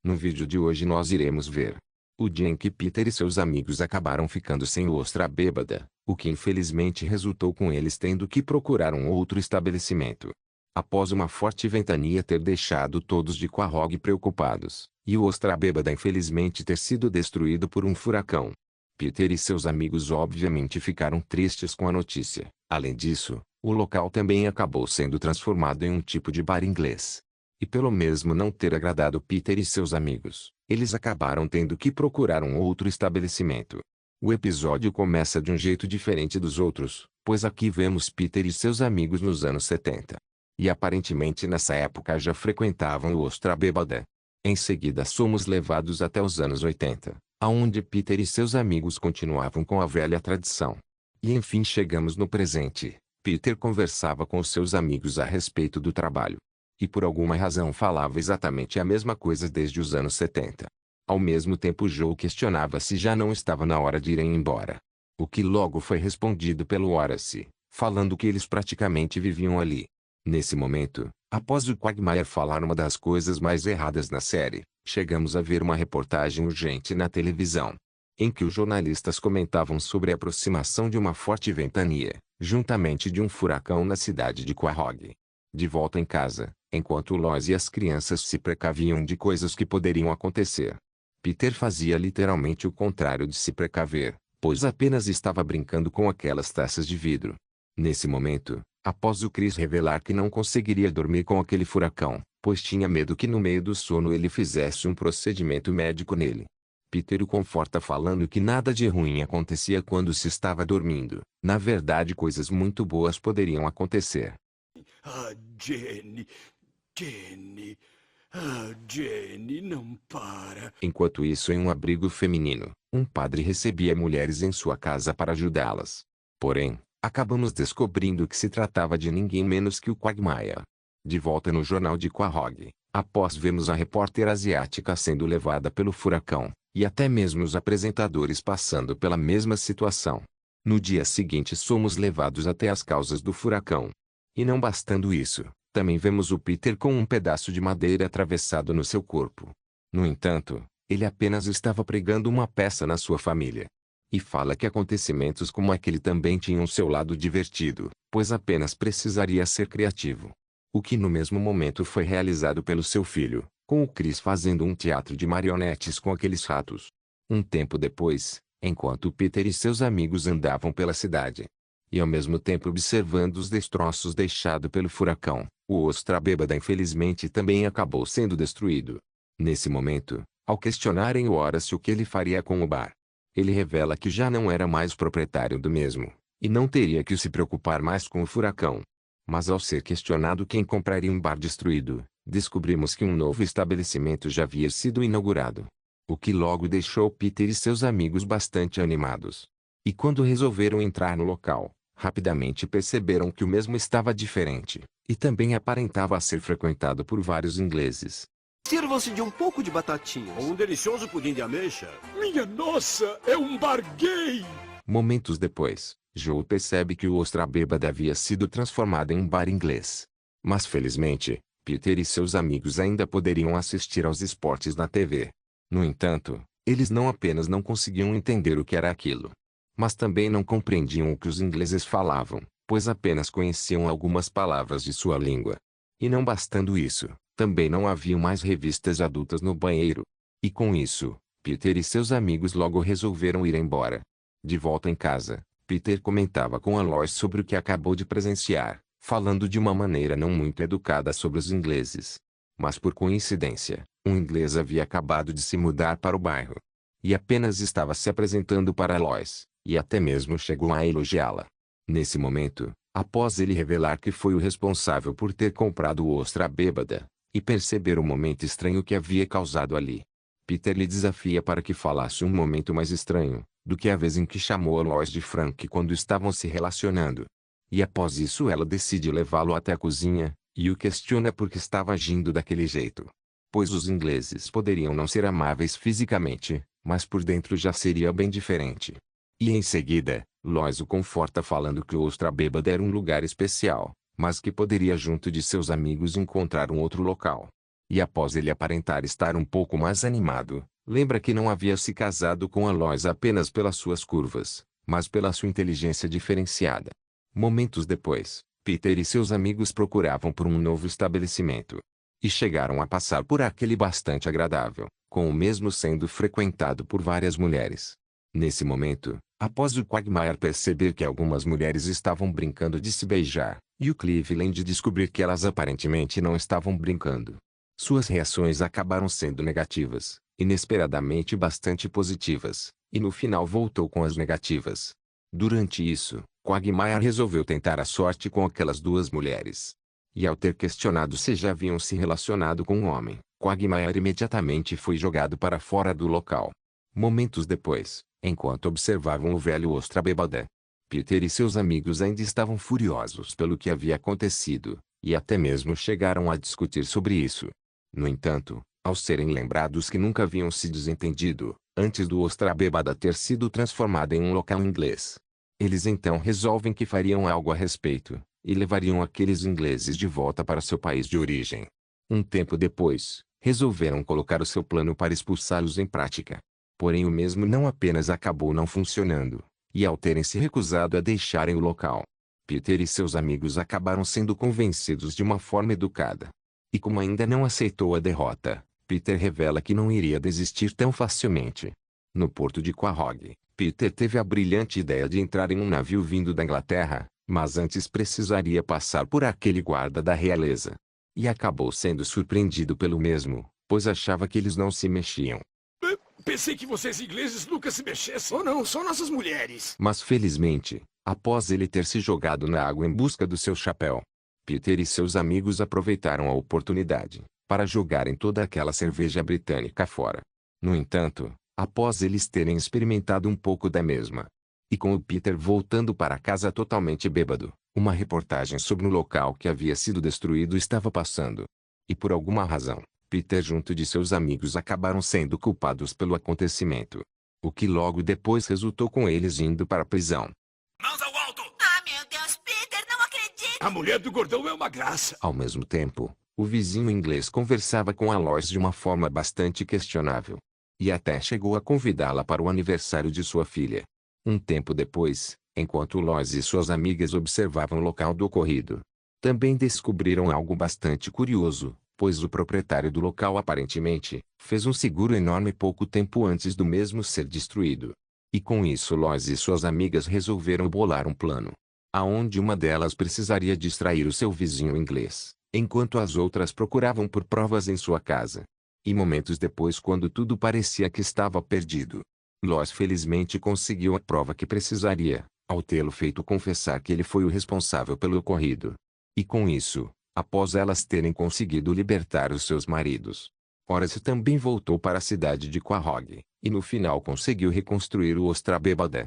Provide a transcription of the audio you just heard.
No vídeo de hoje nós iremos ver o dia em que Peter e seus amigos acabaram ficando sem ostra bêbada, o que infelizmente resultou com eles tendo que procurar um outro estabelecimento. Após uma forte ventania ter deixado todos de Quahog preocupados, e o ostra bêbada infelizmente ter sido destruído por um furacão, Peter e seus amigos obviamente ficaram tristes com a notícia. Além disso, o local também acabou sendo transformado em um tipo de bar inglês. E pelo mesmo não ter agradado Peter e seus amigos, eles acabaram tendo que procurar um outro estabelecimento. O episódio começa de um jeito diferente dos outros, pois aqui vemos Peter e seus amigos nos anos 70. E aparentemente nessa época já frequentavam o Ostra Bêbada. Em seguida somos levados até os anos 80, aonde Peter e seus amigos continuavam com a velha tradição. E enfim chegamos no presente. Peter conversava com seus amigos a respeito do trabalho. E por alguma razão falava exatamente a mesma coisa desde os anos 70. Ao mesmo tempo Joe questionava se já não estava na hora de irem embora. O que logo foi respondido pelo Horace, falando que eles praticamente viviam ali. Nesse momento, após o Quagmire falar uma das coisas mais erradas na série, chegamos a ver uma reportagem urgente na televisão, em que os jornalistas comentavam sobre a aproximação de uma forte ventania, juntamente de um furacão na cidade de Quahog. De volta em casa, enquanto Lois e as crianças se precaviam de coisas que poderiam acontecer, Peter fazia literalmente o contrário de se precaver, pois apenas estava brincando com aquelas taças de vidro. Nesse momento, após o Chris revelar que não conseguiria dormir com aquele furacão, pois tinha medo que no meio do sono ele fizesse um procedimento médico nele, Peter o conforta falando que nada de ruim acontecia quando se estava dormindo. Na verdade coisas muito boas poderiam acontecer. Ah, Jenny, Jenny, Jenny, não para. Enquanto isso em um abrigo feminino, um padre recebia mulheres em sua casa para ajudá-las. Porém, acabamos descobrindo que se tratava de ninguém menos que o Quagmire. De volta no jornal de Quahog, após vermos a repórter asiática sendo levada pelo furacão, e até mesmo os apresentadores passando pela mesma situação. No dia seguinte somos levados até as causas do furacão. E não bastando isso, também vemos o Peter com um pedaço de madeira atravessado no seu corpo. No entanto, ele apenas estava pregando uma peça na sua família. E fala que acontecimentos como aquele também tinham seu lado divertido, pois apenas precisaria ser criativo. O que no mesmo momento foi realizado pelo seu filho, com o Chris fazendo um teatro de marionetes com aqueles ratos. Um tempo depois, enquanto Peter e seus amigos andavam pela cidade, e ao mesmo tempo observando os destroços deixados pelo furacão, o Ostra Bêbada infelizmente também acabou sendo destruído. Nesse momento, ao questionarem o Horace o que ele faria com o bar, ele revela que já não era mais proprietário do mesmo, e não teria que se preocupar mais com o furacão. Mas ao ser questionado quem compraria um bar destruído, descobrimos que um novo estabelecimento já havia sido inaugurado. O que logo deixou Peter e seus amigos bastante animados. E quando resolveram entrar no local, rapidamente perceberam que o mesmo estava diferente, e também aparentava ser frequentado por vários ingleses. Sirvam-se de um pouco de batatinhas. Um delicioso pudim de ameixa. Minha nossa, é um bar gay! Momentos depois, Joe percebe que o Ostra Bêbada havia sido transformado em um bar inglês. Mas felizmente, Peter e seus amigos ainda poderiam assistir aos esportes na TV. No entanto, eles não apenas não conseguiam entender o que era aquilo, mas também não compreendiam o que os ingleses falavam, pois apenas conheciam algumas palavras de sua língua. E não bastando isso, também não haviam mais revistas adultas no banheiro. E com isso, Peter e seus amigos logo resolveram ir embora. De volta em casa, Peter comentava com a Lois sobre o que acabou de presenciar, falando de uma maneira não muito educada sobre os ingleses. Mas por coincidência, um inglês havia acabado de se mudar para o bairro. E apenas estava se apresentando para Lois, e até mesmo chegou a elogiá-la. Nesse momento, após ele revelar que foi o responsável por ter comprado o Ostra Bêbada, e perceber o momento estranho que havia causado ali, Peter lhe desafia para que falasse um momento mais estranho do que a vez em que chamou a Lois de Frank quando estavam se relacionando. E após isso ela decide levá-lo até a cozinha, e o questiona por que estava agindo daquele jeito. Pois os ingleses poderiam não ser amáveis fisicamente, mas por dentro já seria bem diferente. E em seguida, Lois o conforta falando que o Ostra Bêbada era um lugar especial, mas que poderia junto de seus amigos encontrar um outro local. E após ele aparentar estar um pouco mais animado, lembra que não havia se casado com a Lois apenas pelas suas curvas, mas pela sua inteligência diferenciada. Momentos depois, Peter e seus amigos procuravam por um novo estabelecimento. E chegaram a passar por aquele bastante agradável, com o mesmo sendo frequentado por várias mulheres. Nesse momento, após o Quagmire perceber que algumas mulheres estavam brincando de se beijar, e o Cleveland descobrir que elas aparentemente não estavam brincando, suas reações acabaram sendo negativas, inesperadamente bastante positivas, e no final voltou com as negativas. Durante isso, Quagmire resolveu tentar a sorte com aquelas duas mulheres. E ao ter questionado se já haviam se relacionado com um homem, Quagmire imediatamente foi jogado para fora do local. Momentos depois, enquanto observavam o velho ostra bêbada, Peter e seus amigos ainda estavam furiosos pelo que havia acontecido, e até mesmo chegaram a discutir sobre isso. No entanto, ao serem lembrados que nunca haviam se desentendido, antes do ostra bêbada ter sido transformada em um local inglês, eles então resolvem que fariam algo a respeito, e levariam aqueles ingleses de volta para seu país de origem. Um tempo depois, resolveram colocar o seu plano para expulsá-los em prática. Porém o mesmo não apenas acabou não funcionando, e ao terem se recusado a deixarem o local, Peter e seus amigos acabaram sendo convencidos de uma forma educada. E como ainda não aceitou a derrota, Peter revela que não iria desistir tão facilmente. No porto de Quahog, Peter teve a brilhante ideia de entrar em um navio vindo da Inglaterra, mas antes precisaria passar por aquele guarda da realeza. E acabou sendo surpreendido pelo mesmo, pois achava que eles não se mexiam. Pensei que vocês ingleses nunca se mexessem. Oh não, só nossas mulheres. Mas felizmente, após ele ter se jogado na água em busca do seu chapéu, Peter e seus amigos aproveitaram a oportunidade para jogarem toda aquela cerveja britânica fora. No entanto, após eles terem experimentado um pouco da mesma, e com o Peter voltando para casa totalmente bêbado, uma reportagem sobre o local que havia sido destruído estava passando. E por alguma razão, Peter junto de seus amigos acabaram sendo culpados pelo acontecimento. O que logo depois resultou com eles indo para a prisão. Mãos ao alto! Ah, meu Deus, Peter, não acredito! A mulher do gordão é uma graça. Ao mesmo tempo, o vizinho inglês conversava com a Lois de uma forma bastante questionável. E até chegou a convidá-la para o aniversário de sua filha. Um tempo depois, enquanto Lois e suas amigas observavam o local do ocorrido, também descobriram algo bastante curioso, pois o proprietário do local aparentemente fez um seguro enorme pouco tempo antes do mesmo ser destruído. E com isso Lois e suas amigas resolveram bolar um plano, aonde uma delas precisaria distrair o seu vizinho inglês, enquanto as outras procuravam por provas em sua casa. E momentos depois, quando tudo parecia que estava perdido, Lois felizmente conseguiu a prova que precisaria, ao tê-lo feito confessar que ele foi o responsável pelo ocorrido. E com isso, após elas terem conseguido libertar os seus maridos, Horace também voltou para a cidade de Quahog, e no final conseguiu reconstruir o ostra bêbada.